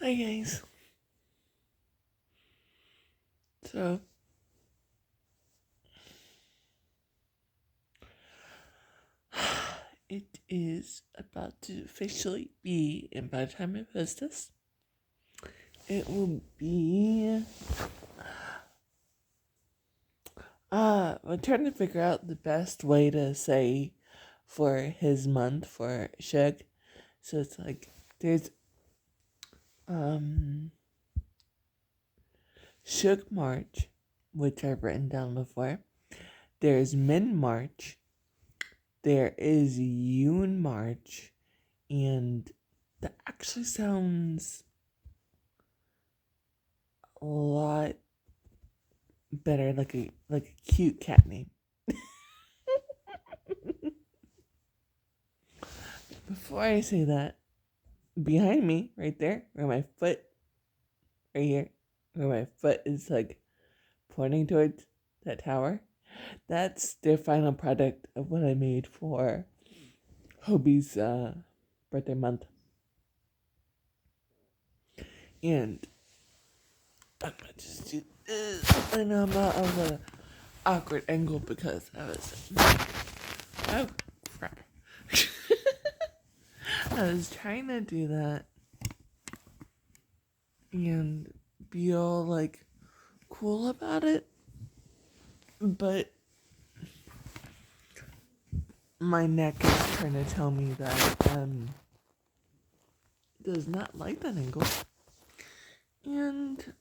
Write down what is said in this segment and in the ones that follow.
Hi guys. So it is about to officially be, and by the time I post this, it will be I'm trying to figure out the best way to say for his month for Shug. So it's like there's um Shug March, which I've written down before. There's Min March, there is Yoon March, and that actually sounds a lot better, like a cute cat name. Before I say that, behind me, right there, where my foot, right here, where my foot is like pointing towards that tower, that's their final product of what I made for Hobie's birthday month. And I'm gonna just do this. I know I'm not on an awkward angle because I was like, oh crap. I was trying to do that and be all like cool about it, but my neck is trying to tell me that does not like that angle, and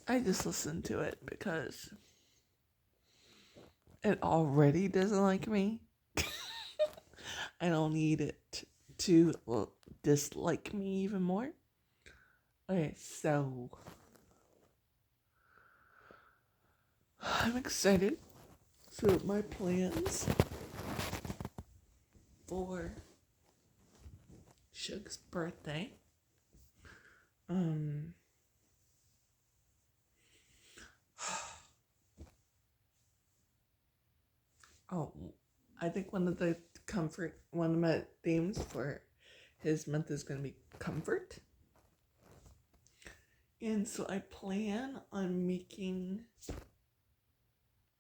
I just listened to it because it already doesn't like me. I don't need it to dislike me even more. Okay, so I'm excited. So my plans for Shug's birthday. Um oh, I think one of my themes for his month is going to be comfort. And so I plan on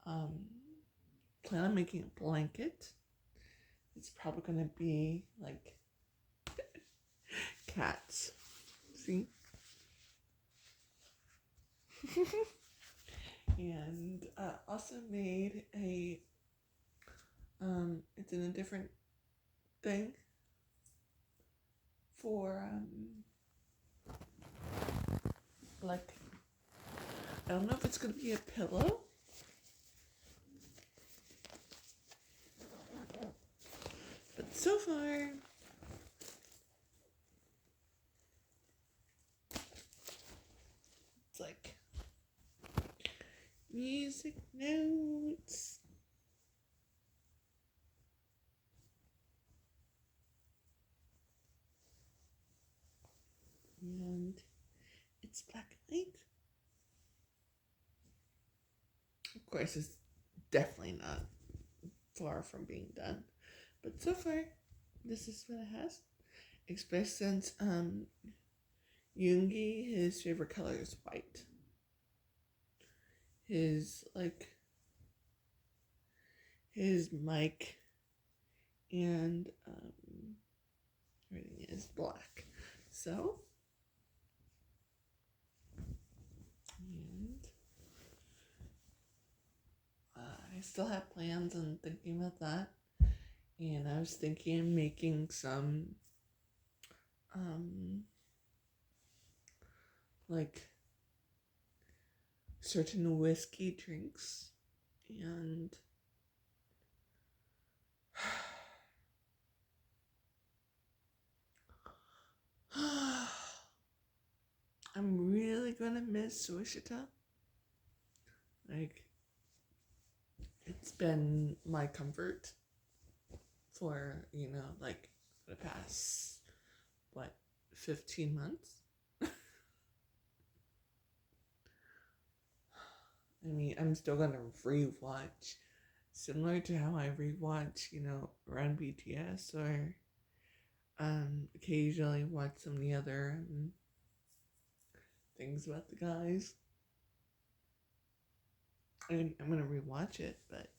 um making a blanket. It's probably going to be like cats. See? And also made a it's in a different thing for like I don't know if it's gonna be a pillow, but so far it's like music notes. And it's black and white. Of course, it's definitely not far from being done, but so far, this is what it has. Especially since Yoongi, his favorite color is white. His his mic and everything is black. So and I still have plans and thinking about that. And I was thinking of making some like certain whiskey drinks, and I'm really gonna miss Suchwita. Like, it's been my comfort for, like the past, 15 months? I mean, I'm still gonna rewatch, similar to how I rewatch, around BTS or occasionally watch some of the other things about the guys. I'm gonna rewatch it, but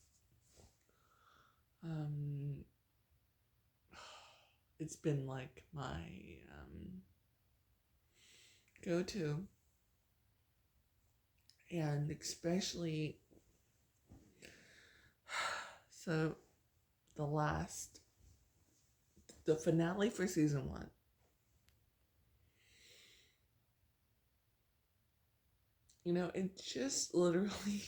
it's been like my go-to, and especially so the finale for season 1. You know, it just literally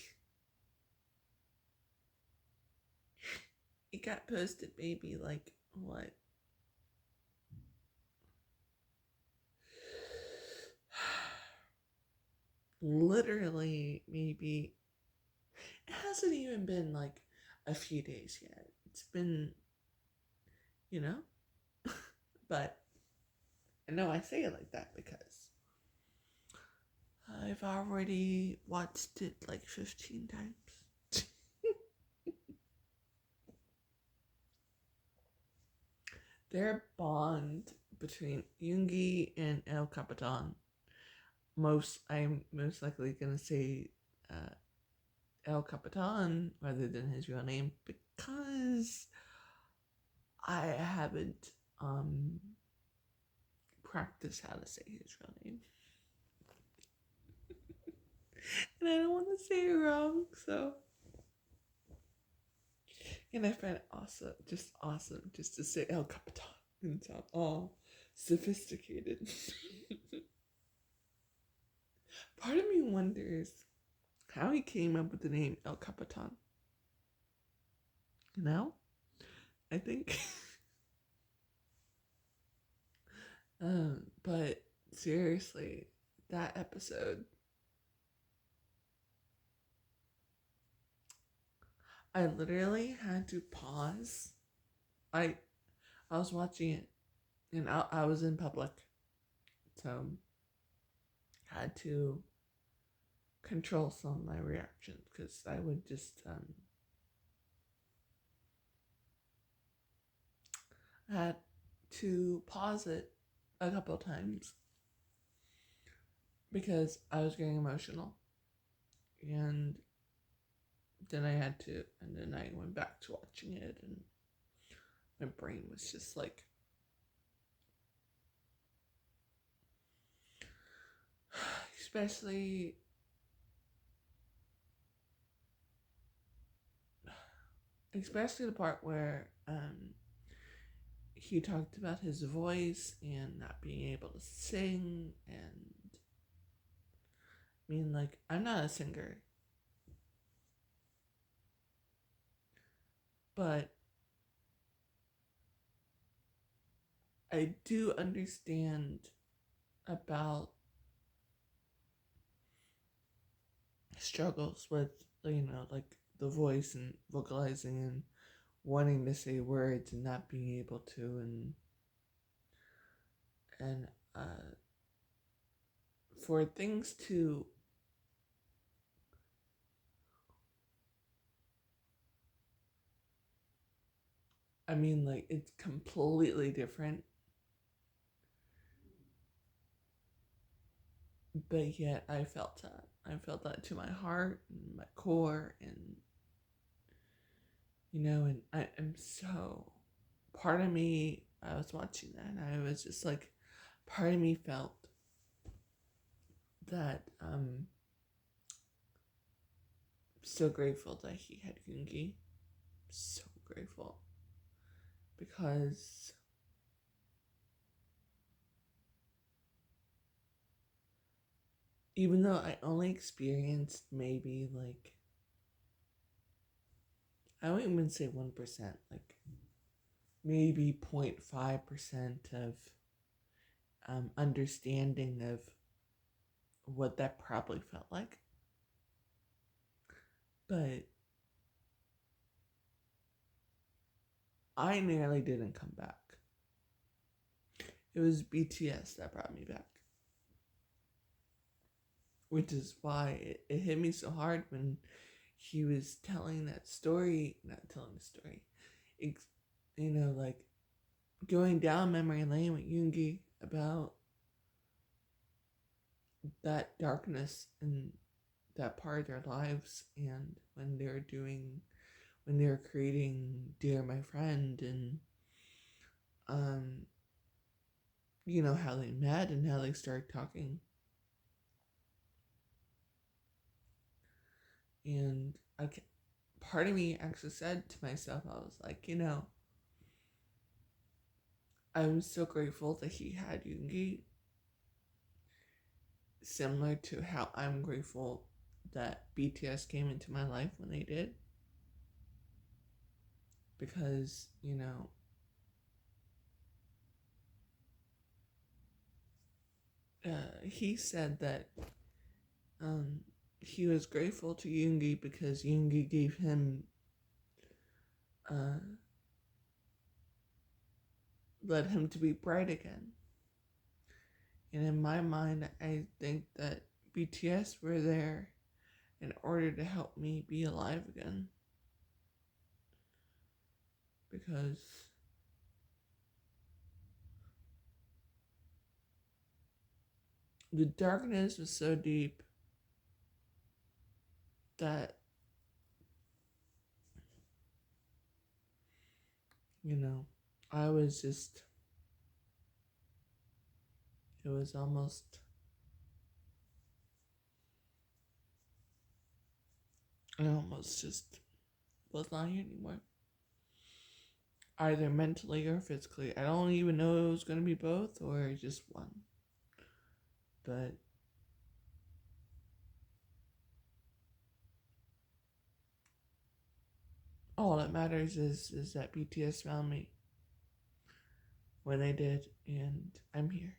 it got posted maybe like what, literally maybe it hasn't even been like a few days yet. It's been, you know, but I know I say it like that because I've already watched it like 15 times. Their bond between Yoongi and El Capitan, I'm most likely gonna say El Capitan rather than his real name because I haven't practiced how to say his real name. And I don't want to say it wrong, so. And I find it awesome just to say El Capitan and sound all sophisticated. Part of me wonders how he came up with the name El Capitan. You know? I think. But seriously, that episode, I literally had to pause. I was watching it, and I was in public, so I had to control some of my reactions because I would just I had to pause it a couple of times because I was getting emotional, and then I went back to watching it, and my brain was just like, especially the part where he talked about his voice and not being able to sing, and I mean, like, I'm not a singer, but I do understand about struggles with, you know, like the voice and vocalizing and wanting to say words and not being able to, and for things to I mean, like, it's completely different, but yet I felt that. I felt that to my heart and my core, and, you know, and I am so, part of me, I was watching that, and I was just like, part of me felt that, so grateful that he had Yoongi. So grateful. Because even though I only experienced maybe like, I won't even say 1%, like maybe 0.5% of understanding of what that probably felt like. But I nearly didn't come back. It was BTS that brought me back. Which is why it hit me so hard when he was telling that story, not telling the story, you know, like going down memory lane with Yoongi about that darkness and that part of their lives, and when they're creating Dear My Friend, and um how they met and how they started talking. And part of me actually said to myself, I was like, I'm so grateful that he had Yoongi, similar to how I'm grateful that BTS came into my life when they did. Because, he said that um, he was grateful to Yoongi because Yoongi gave him, uh, led him to be bright again. And in my mind, I think that BTS were there in order to help me be alive again. Because the darkness was so deep that, I was just, it was almost, I almost just was not here anymore. Either mentally or physically. I don't even know it was going to be both or just one. But all that matters is that BTS found me when they did, and I'm here.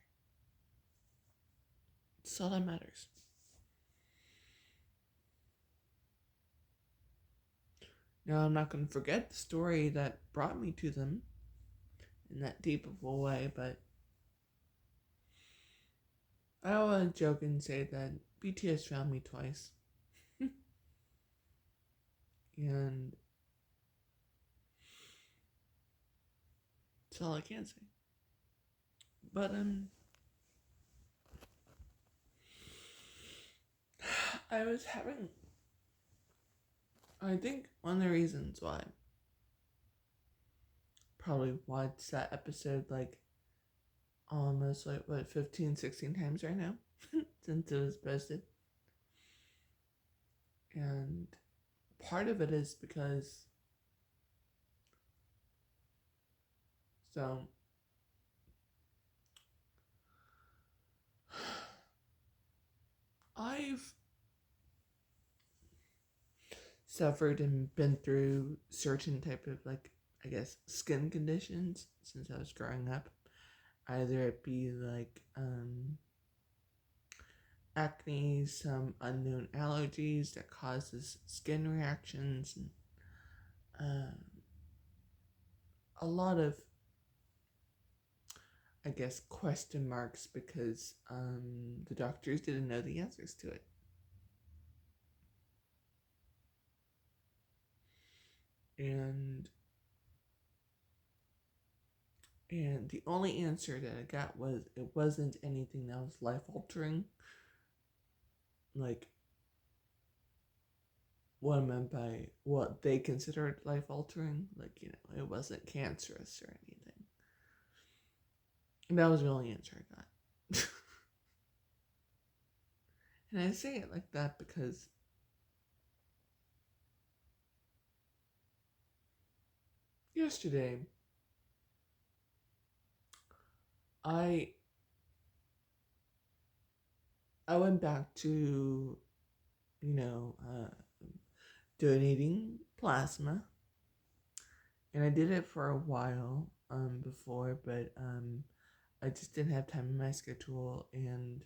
That's all that matters. Now, I'm not going to forget the story that brought me to them in that deep of a way, but I want to joke and say that BTS found me twice. And that's all I can say. But I was having, I think one of the reasons why probably watched that episode like almost 15, 16 times right now since it was posted. And part of it is because, so I've suffered and been through certain type of I guess skin conditions since I was growing up. Either it be acne, some unknown allergies that causes skin reactions, and a lot of, I guess, question marks because the doctors didn't know the answers to it. And the only answer that I got was it wasn't anything that was life altering. Like what I meant by what they considered life altering. It wasn't cancerous or anything. And that was the only answer I got. And I say it like that because yesterday I went back to, donating plasma, and I did it for a while before, but I just didn't have time in my schedule, and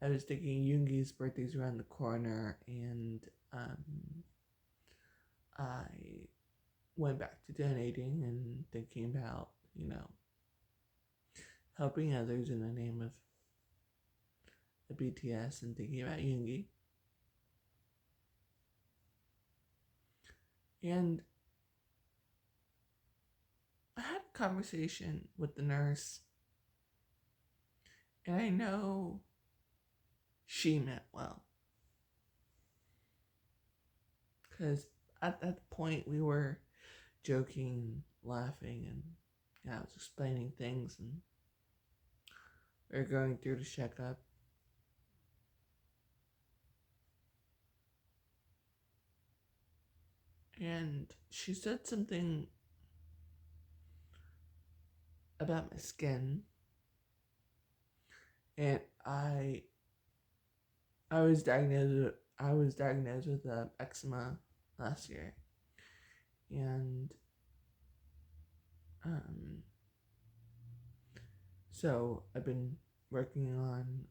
I was thinking Yoongi's birthday's around the corner, and I went back to donating and thinking about, helping others in the name of the BTS and thinking about Yoongi. And I had a conversation with the nurse, and I know she meant well. Because at that point we were joking, laughing, and I was explaining things, and we were going through the checkup. And she said something about my skin, and I was diagnosed with eczema last year, and um, so I've been working on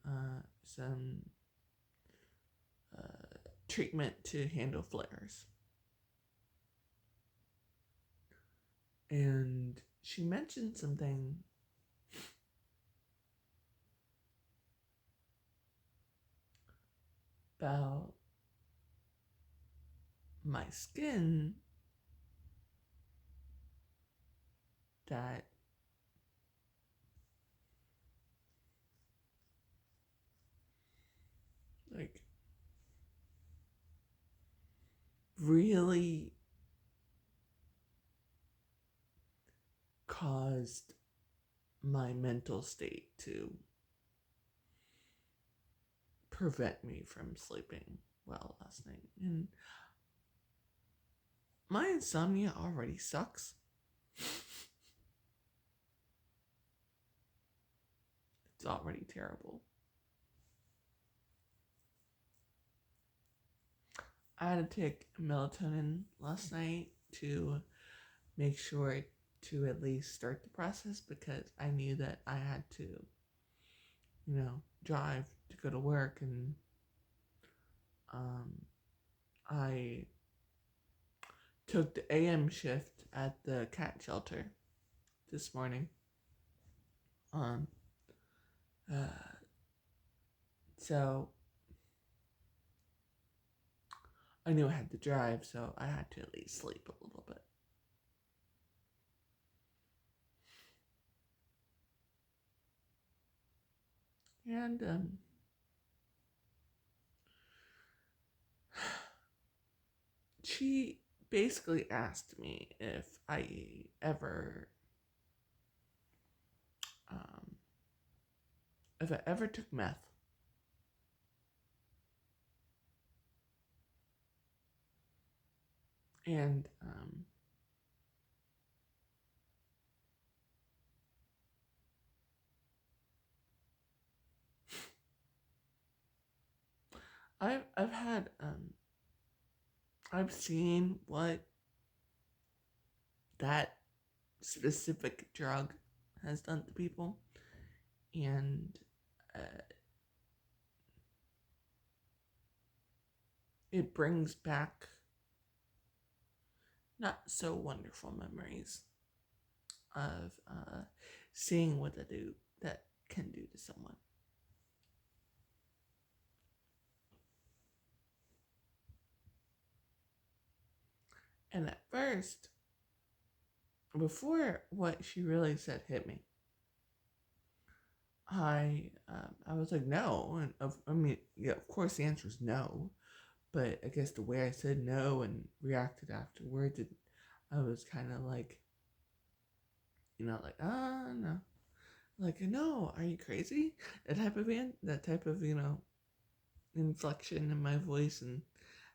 some treatment to handle flares. And she mentioned something about my skin that like really caused my mental state to prevent me from sleeping well last night. And my insomnia already sucks. It's already terrible. I had to take melatonin last night to make sure to at least start the process, because I knew that I had to, drive to go to work, and I took the AM shift at the cat shelter this morning. Um, uh, so I knew I had to drive, so I had to at least sleep a little bit. And she basically asked me um, if I ever took meth. And I've had I've seen what that specific drug has done to people, and uh, it brings back not so wonderful memories of seeing what that can do to someone. And at first, before what she really said hit me, I was like, no, and I mean, yeah, of course the answer is no, but I guess the way I said no and reacted afterwards, I was kind of like, like, no, like, no, are you crazy? That type of inflection in my voice and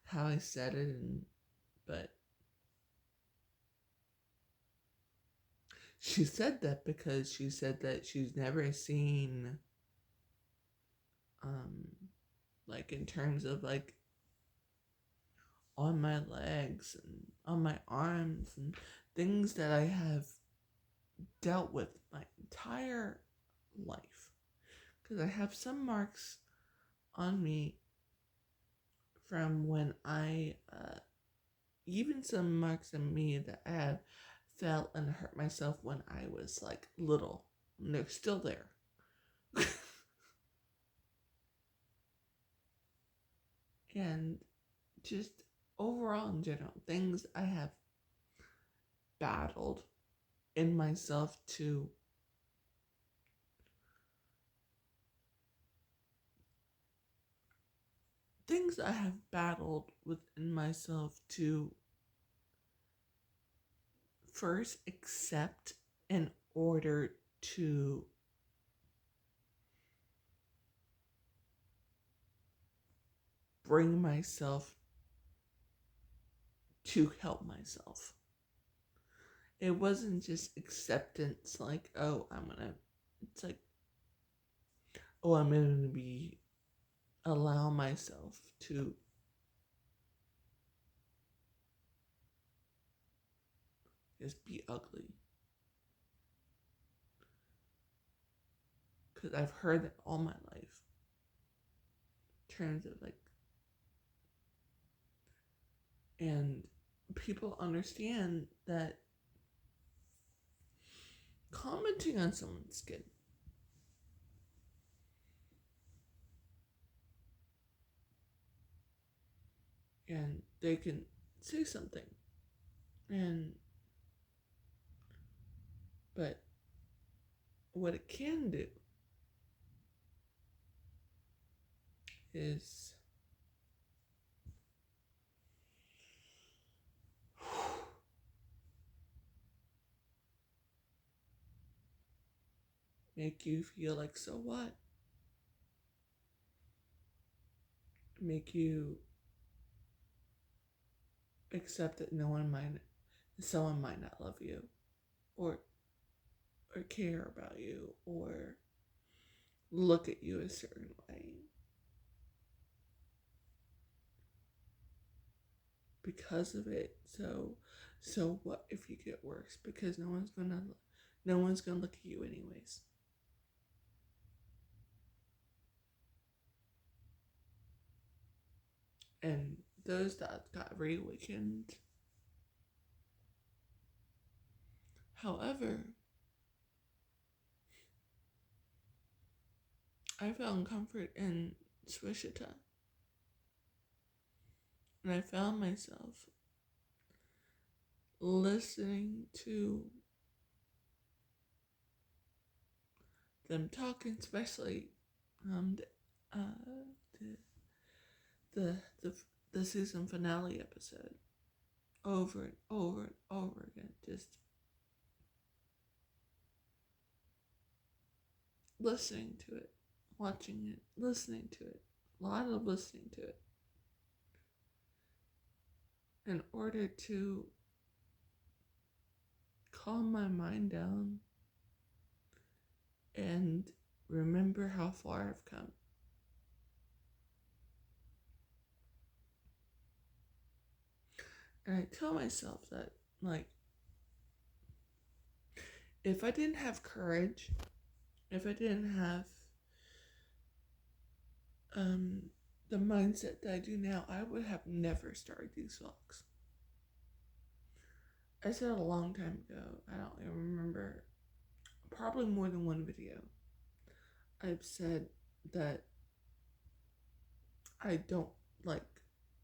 how I said it, but she said that because she said that she's never seen, like in terms of like on my legs and on my arms and things that I have dealt with my entire life. Because I have some marks on me from when even some marks on me that I have felt and hurt myself when I was like little. And they're still there. And just overall in general, things I have battled in myself to things I have battled within myself to first accept in order to bring myself to help myself. It wasn't just acceptance, like, oh, it's like, oh, I'm gonna allow myself to just be ugly. Because I've heard that all my life. In terms of like, and people understand that commenting on someone's skin and they can say something and but what it can do is make you feel like, so what? Make you accept that someone might not love you or care about you or look at you a certain way because of it. So what if you get worse? Because no one's gonna look at you anyways. And those that got reawakened. However, I found comfort in Suchwita. And I found myself listening to them talking, especially the, the the the season finale episode, over and over and over again, just listening to it, watching it, listening to it, a lot of listening to it, in order to calm my mind down and remember how far I've come. And I tell myself that, like, if I didn't have courage, if I didn't have the mindset that I do now, I would have never started these vlogs. I said a long time ago, I don't even remember, probably more than one video, I've said that I don't like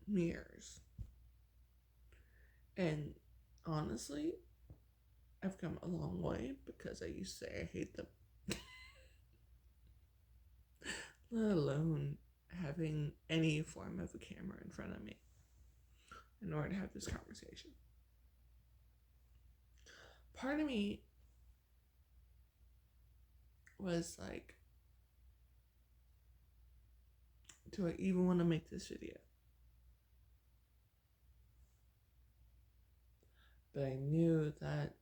mirrors. And honestly, I've come a long way, because I used to say I hate them. Let alone having any form of a camera in front of me in order to have this conversation. Part of me was like, do I even want to make this video? But I knew that,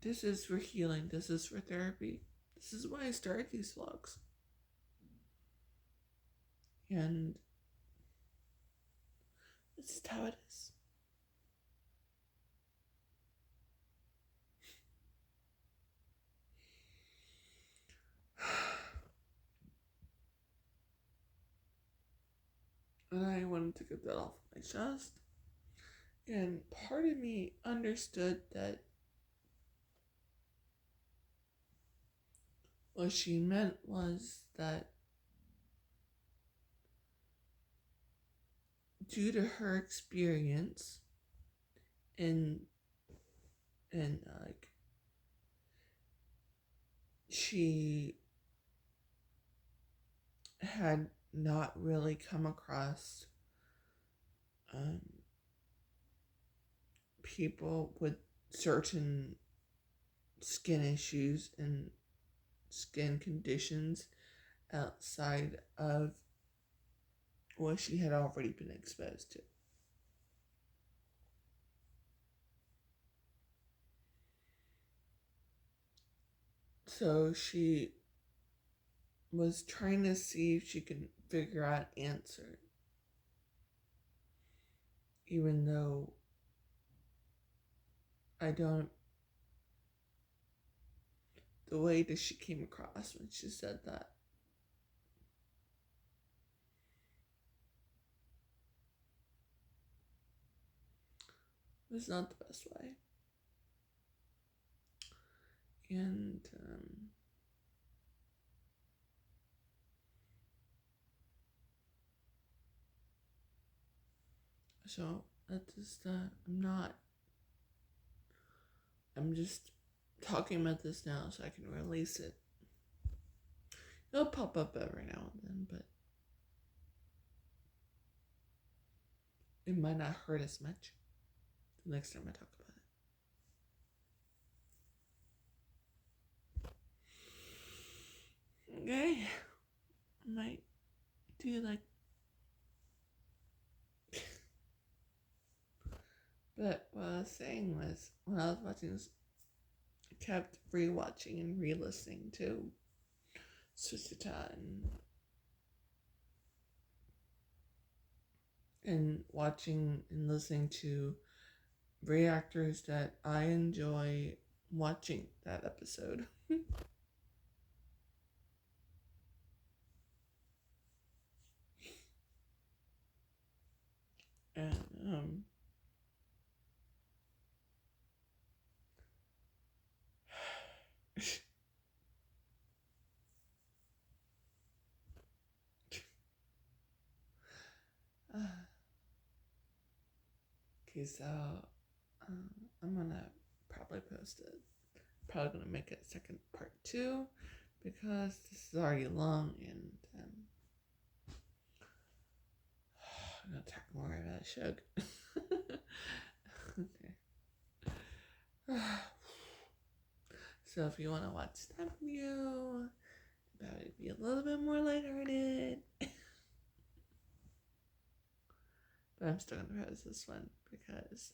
this is for healing, this is for therapy. This is why I started these vlogs. And this is how it is. And I wanted to get that off my chest. And part of me understood that what she meant was that due to her experience and like she had not really come across um, people with certain skin issues and skin conditions outside of what she had already been exposed to. So she was trying to see if she could figure out an answer, even though I don't. The way that she came across when she said that was not the best way. And so that is I'm just talking about this now so I can release it. It'll pop up every now and then, but it might not hurt as much the next time I talk about it. Okay. I might do like. But what I was saying was, when I was watching this, I kept rewatching and re-listening to Suchwita and watching and listening to reactors that I enjoy watching that episode. And okay, so I'm gonna probably post it. Probably gonna make it second part 2 because this is already long and I'm gonna talk more about Suga. Okay. So if you want to watch that video, that would be a little bit more lighthearted. But I'm still gonna post this one because